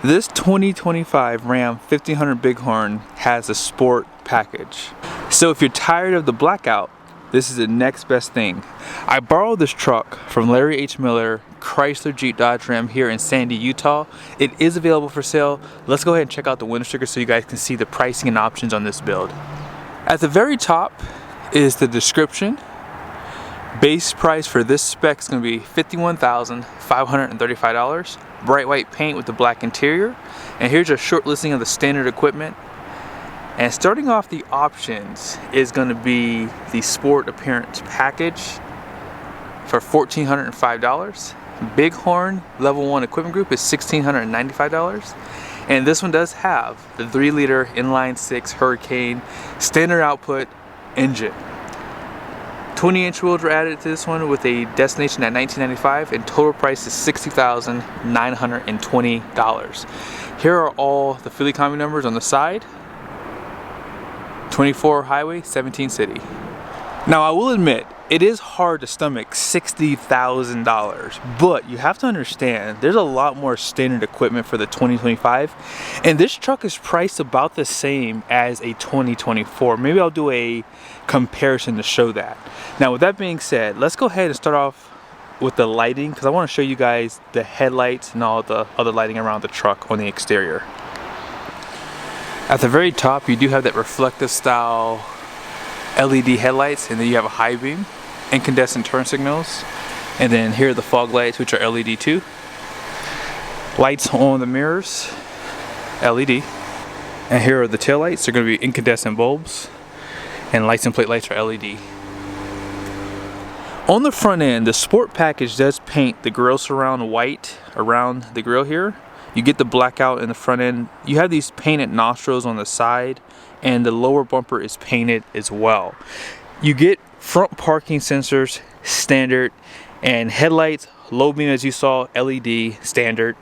This 2025 Ram 1500 Bighorn has a sport package. So if you're tired of the blackout, this is the next best thing. I borrowed this truck from Larry H. Miller, Chrysler Jeep Dodge Ram here in Sandy, Utah. It is available for sale. Let's go ahead and check out the window sticker so you guys can see the pricing and options on this build. At the very top is the description. Base price for this spec is going to be $51,535. Bright white paint with the black interior. And here's a short listing of the standard equipment. And starting off the options is going to be the sport appearance package for $1,405. Bighorn level 1 equipment group is $1,695. And this one does have the 3-liter inline-6 Hurricane standard output engine. 20-inch wheels were added to this one with a destination at $1,995, and total price is $60,920. Here are all the fuel economy numbers on the side. 24 highway, 17 city. Now I will admit, it is hard to stomach $60,000, but you have to understand there's a lot more standard equipment for the 2025, and this truck is priced about the same as a 2024. Maybe I'll do a comparison to show that. Now with that being said, let's go ahead and start off with the lighting, because I want to show you guys the headlights and all the other lighting around the truck on the exterior. At the very top, you do have that reflective style LED headlights, and then you have a high beam, incandescent turn signals, and then here are the fog lights, which are LED too. Lights on the mirrors, LED, and here are the tail lights. They're going to be incandescent bulbs, and license plate lights are LED. On the front end, the sport package does paint the grille surround white around the grille here. You get the blackout in the front end. You have these painted nostrils on the side, and the lower bumper is painted as well. You get front parking sensors standard, and headlights, low beam as you saw, LED standard.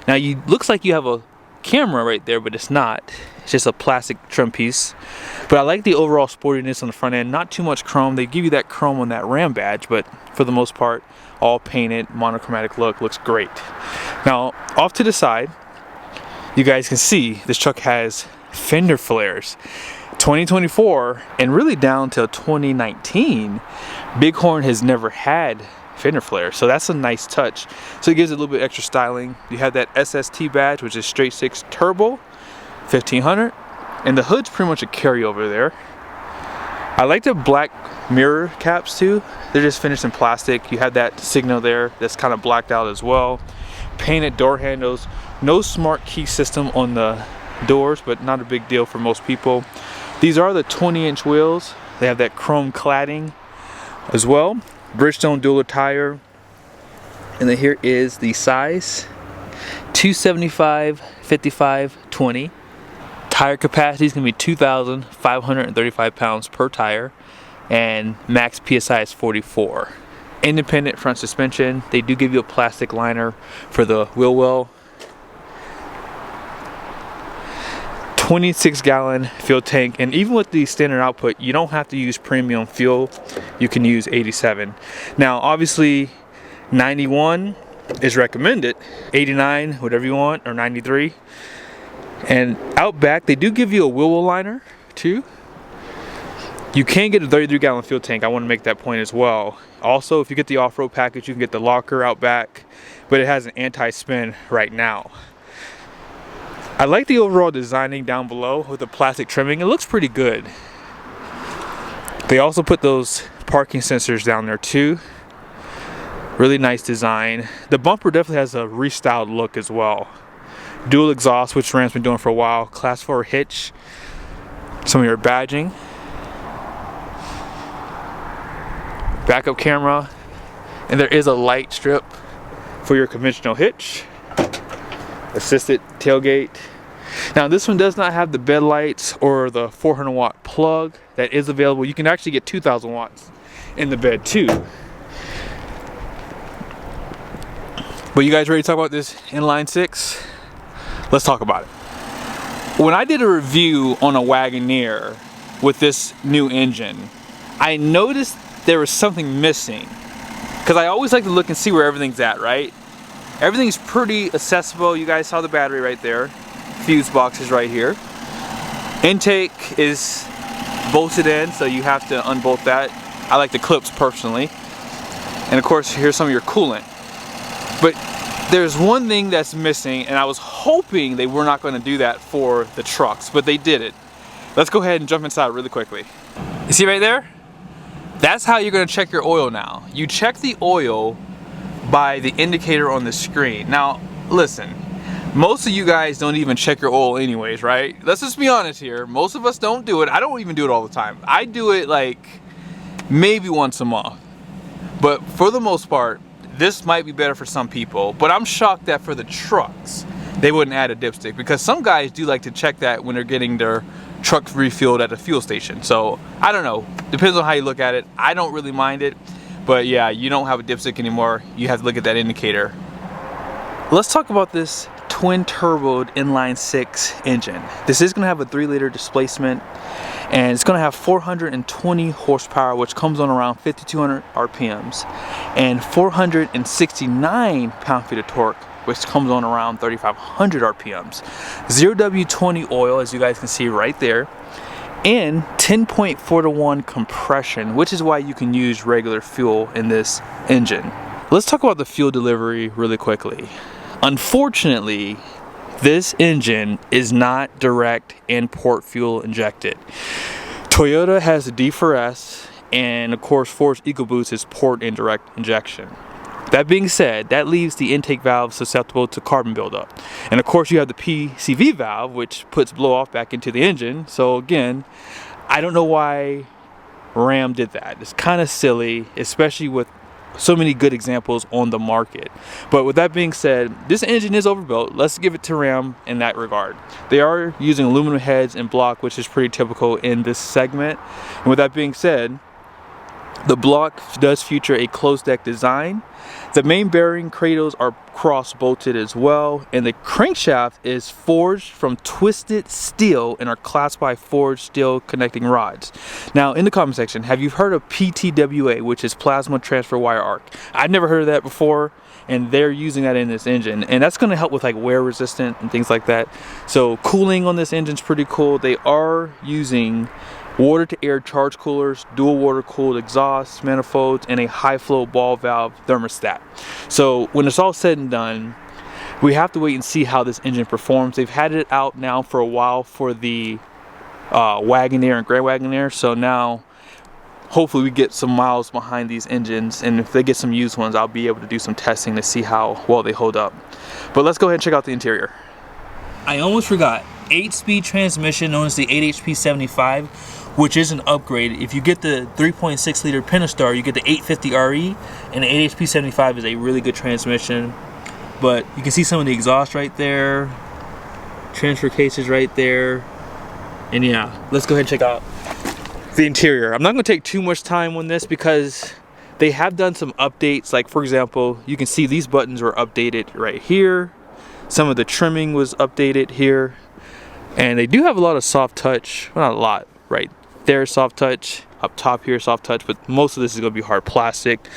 Now you looks like you have a camera right there, but it's not. It's just a plastic trim piece. But I like the overall sportiness on the front end. Not too much chrome. They give you that chrome on that Ram badge, but for the most part, all painted, monochromatic look, looks great. Now, off to the side, you guys can see this truck has fender flares. 2024 and really down till 2019, Bighorn has never had fender flares, so that's a nice touch. So it gives it a little bit extra styling. You have that SST badge, which is straight 6 turbo, 1500, and the hood's pretty much a carryover there. I like the black mirror caps too. They're just finished in plastic. You have that signal there that's kind of blacked out as well. Painted door handles. No smart key system on the doors, but not a big deal for most people. These are the 20-inch wheels. They have that chrome cladding as well. Bridgestone dual tire. And then here is the size. 275, 55, 20. Tire capacity is going to be 2,535 pounds per tire, and max PSI is 44. Independent front suspension. They do give you a plastic liner for the wheel well. 26-gallon fuel tank, and even with the standard output, you don't have to use premium fuel. You can use 87. Now, obviously, 91 is recommended. 89, whatever you want, or 93. And out back, they do give you a wheel well liner too. You can get a 33-gallon fuel tank. I want to make that point as well. Also, if you get the off-road package, you can get the locker out back, but it has an anti-spin right now. I like the overall designing down below with the plastic trimming. It looks pretty good. They also put those parking sensors down there too. Really nice design. The bumper definitely has a restyled look as well. Dual exhaust, which Ram's been doing for a while. Class 4 hitch. Some of your badging. Backup camera. And there is a light strip for your conventional hitch. Assisted tailgate. Now this one does not have the bed lights or the 400 watt plug that is available. You can actually get 2,000 watts in the bed too. But you guys ready to talk about this inline 6? Let's talk about it. When I did a review on a Wagoneer with this new engine, I noticed there was something missing. Because I always like to look and see where everything's at, right? Everything's pretty accessible. You guys saw the battery right there. Fuse box is right here. Intake is bolted in, so you have to unbolt that. I like the clips personally. And of course, here's some of your coolant. But there's one thing that's missing, and I was hoping they were not going to do that for the trucks, but they did it. Let's go ahead and jump inside really quickly. You see right there? That's how you're going to check your oil now. You check the oil by the indicator on the screen. Now, listen, most of you guys don't even check your oil anyways, right? Let's just be honest here. Most of us don't do it. I don't even do it all the time. I do it like maybe once a month. But for the most part, this might be better for some people, but I'm shocked that for the trucks, they wouldn't add a dipstick, because some guys do like to check that when they're getting their truck refueled at a fuel station. So I don't know, depends on how you look at it. I don't really mind it, but yeah, you don't have a dipstick anymore. You have to look at that indicator. Let's talk about this twin turboed inline 6 engine. This is going to have a 3-liter displacement, and it's going to have 420 horsepower, which comes on around 5,200 RPMs, and 469 pound-feet of torque, which comes on around 3,500 RPMs. 0W20 oil, as you guys can see right there, and 10.4-to-1 compression, which is why you can use regular fuel in this engine. Let's talk about the fuel delivery really quickly. Unfortunately, this engine is not direct import fuel injected. Toyota has the D4S, and of course Ford's EcoBoost is port indirect injection. That being said, that leaves the intake valve susceptible to carbon buildup. And of course you have the PCV valve, which puts blow off back into the engine. So again, I don't know why Ram did that. It's kind of silly, especially with so many good examples on the market. But with that being said, this engine is overbuilt. Let's give it to Ram in that regard. They are using aluminum heads and block, which is pretty typical in this segment. And with that being said, the block does feature a closed deck design. The main bearing cradles are cross bolted as well, and the crankshaft is forged from twisted steel and are clasped by forged steel connecting rods. Now in the comment section, have you heard of PTWA, which is plasma transfer wire arc? I've never heard of that before, and they're using that in this engine, and that's going to help with like wear resistant and things like that. So cooling on this engine is pretty cool. They are using water to air charge coolers, dual water cooled exhaust manifolds, and a high flow ball valve thermostat. So when it's all said and done, we have to wait and see how this engine performs. They've had it out now for a while for the Wagoneer and Grand Wagoneer, so now hopefully we get some miles behind these engines, and if they get some used ones, I'll be able to do some testing to see how well they hold up. But let's go ahead and check out the interior. I almost forgot, 8-speed transmission known as the 8HP75, which is an upgrade. If you get the 3.6 liter Pentastar, you get the 850RE, and the 8HP75 is a really good transmission. But you can see some of the exhaust right there, transfer cases right there, and yeah, let's go ahead and check out the interior. I'm not going to take too much time on this because they have done some updates. Like for example, you can see these buttons were updated right here. Some of the trimming was updated here, and they do have a lot of soft touch. Well, not a lot, right there soft touch, up top here soft touch, but most of this is going to be hard plastic.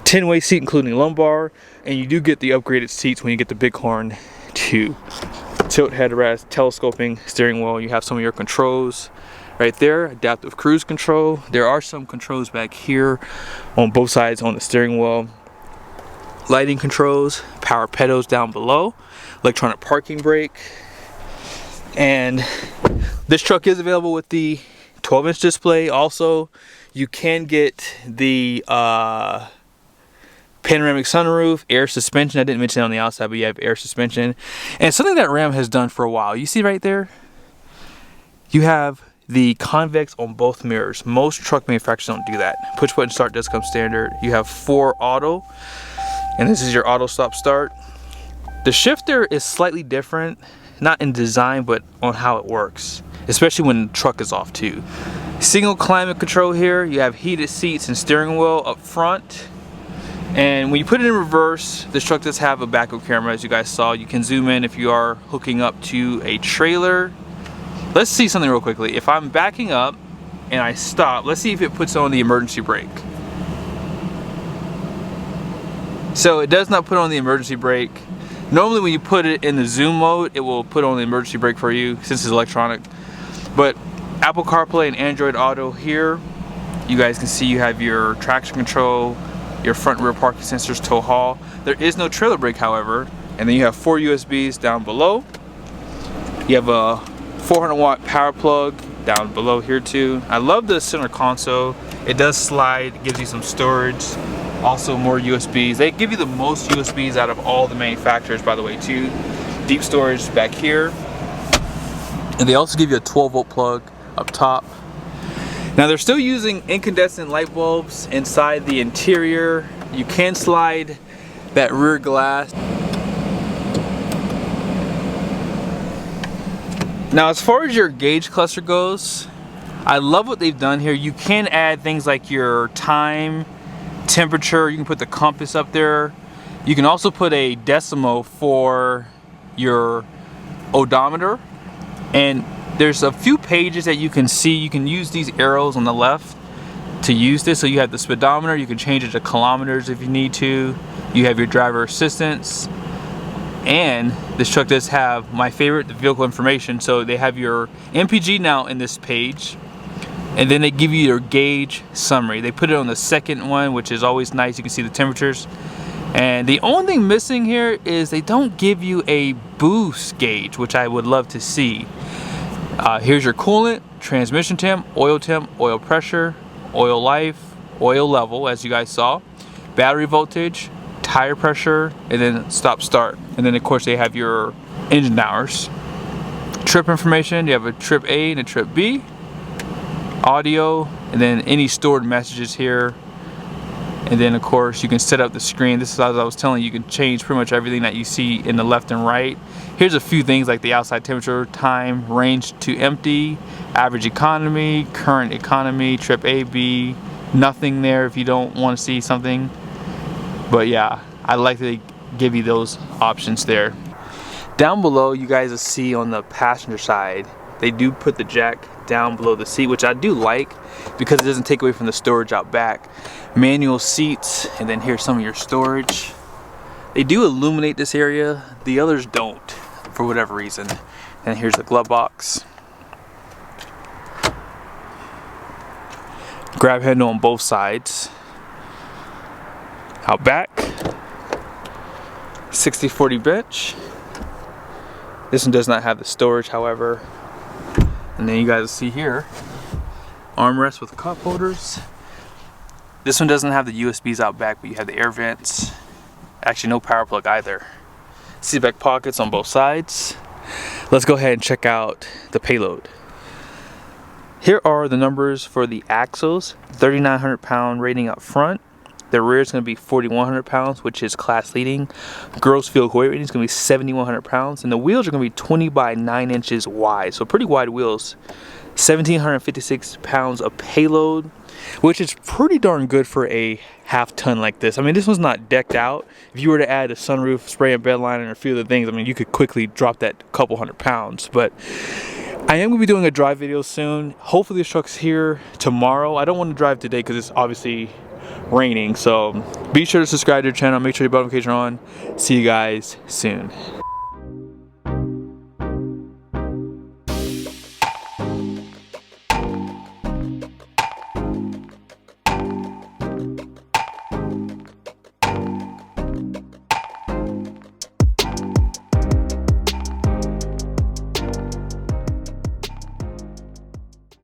10-way seat including lumbar, and you do get the upgraded seats when you get the Bighorn 2. Tilt headrest, telescoping steering wheel. You have some of your controls right there, adaptive cruise control. There are some controls back here on both sides on the steering wheel. Lighting controls, power pedals down below, electronic parking brake, and this truck is available with the 12-inch display. Also, you can get the panoramic sunroof, air suspension. I didn't mention it on the outside, but you have air suspension. And something that Ram has done for a while, you see right there, you have the convex on both mirrors. Most truck manufacturers don't do that. Push button start does come standard. You have 4 auto, and this is your auto stop start. The shifter is slightly different, not in design, but on how it works, especially when the truck is off too. Single climate control here. You have heated seats and steering wheel up front. And when you put it in reverse, this truck does have a backup camera, as you guys saw. You can zoom in if you are hooking up to a trailer. Let's see something real quickly. If I'm backing up and I stop, let's see if it puts on the emergency brake. So it does not put on the emergency brake. Normally when you put it in the zoom mode, it will put on the emergency brake for you since it's electronic. But Apple CarPlay and Android Auto here, you guys can see you have your traction control, your front and rear parking sensors, tow haul. There is no trailer brake, however. And then you have 4 USBs down below. You have a 400 watt power plug down below here too. I love the center console. It does slide, it gives you some storage. Also more USBs. They give you the most USBs out of all the manufacturers, by the way, too. Deep storage back here. And they also give you a 12 volt plug up top. Now they're still using incandescent light bulbs inside the interior. You can slide that rear glass. Now as far as your gauge cluster goes, I love what they've done here. You can add things like your time, temperature, you can put the compass up there. You can also put a decimal for your odometer. And there's a few pages that you can see. You can use these arrows on the left to use this. So you have the speedometer, you can change it to kilometers if you need to. You have your driver assistance. And this truck does have my favorite, the vehicle information. So they have your MPG now in this page. And then they give you your gauge summary. They put it on the second one, which is always nice. You can see the temperatures. And the only thing missing here is they don't give you a boost gauge, which I would love to see. Here's your coolant, transmission temp, oil pressure, oil life, oil level, as you guys saw, battery voltage, tire pressure, and then stop start. And then of course they have your engine hours. Trip information, you have a trip A and a trip B. Audio, and then any stored messages here. And then of course you can set up the screen. This is, as I was telling you, you can change pretty much everything that you see in the left and right. Here's a few things like the outside temperature, time, range to empty, average economy, current economy, trip A, B, nothing there if you don't want to see something. But yeah, I like that they give you those options there. Down below, you guys will see on the passenger side, they do put the jack down below the seat, which I do like because it doesn't take away from the storage out back. Manual seats, and then here's some of your storage. They do illuminate this area, the others don't for whatever reason. And here's the glove box. Grab handle on both sides. Out back, 60/40 bench. This one does not have the storage, however. And then you guys see here, armrest with cup holders. This one doesn't have the USBs out back, but you have the air vents. Actually, no power plug either. Seat back pockets on both sides. Let's go ahead and check out the payload. Here are the numbers for the axles. 3,900 pound rating up front. The rear is going to be 4,100 pounds, which is class leading. Gross vehicle weight rating is going to be 7,100 pounds. And the wheels are going to be 20 by 9 inches wide. So pretty wide wheels. 1,756 pounds of payload, which is pretty darn good for a half-ton like this. I mean, this one's not decked out. If you were to add a sunroof, spray and bed liner, and a few other things, I mean, you could quickly drop that couple hundred pounds. But I am going to be doing a drive video soon. Hopefully this truck's here tomorrow. I don't want to drive today because it's obviously raining. So be sure to subscribe to the channel. Make sure your bell notification on. See you guys soon.